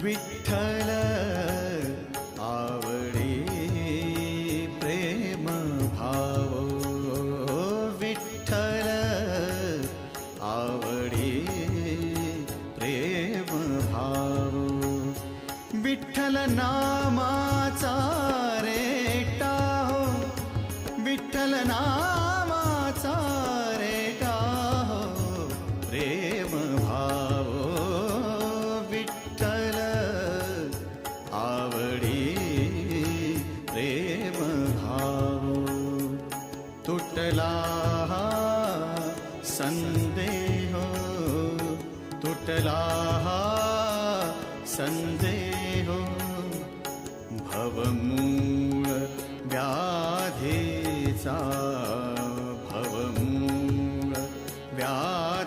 विठ्ठल आवडी प्रेम भाव, विठ्ठल आवडी प्रेम भाव, विठ्ठल नामाचा रेटा हो, विठ्ठल नामाचा रेटा हो प्रेम भाव, विठ्ठल आवडी प्रेम भाव, तुटला संदेह, तुटला संदेह भवमू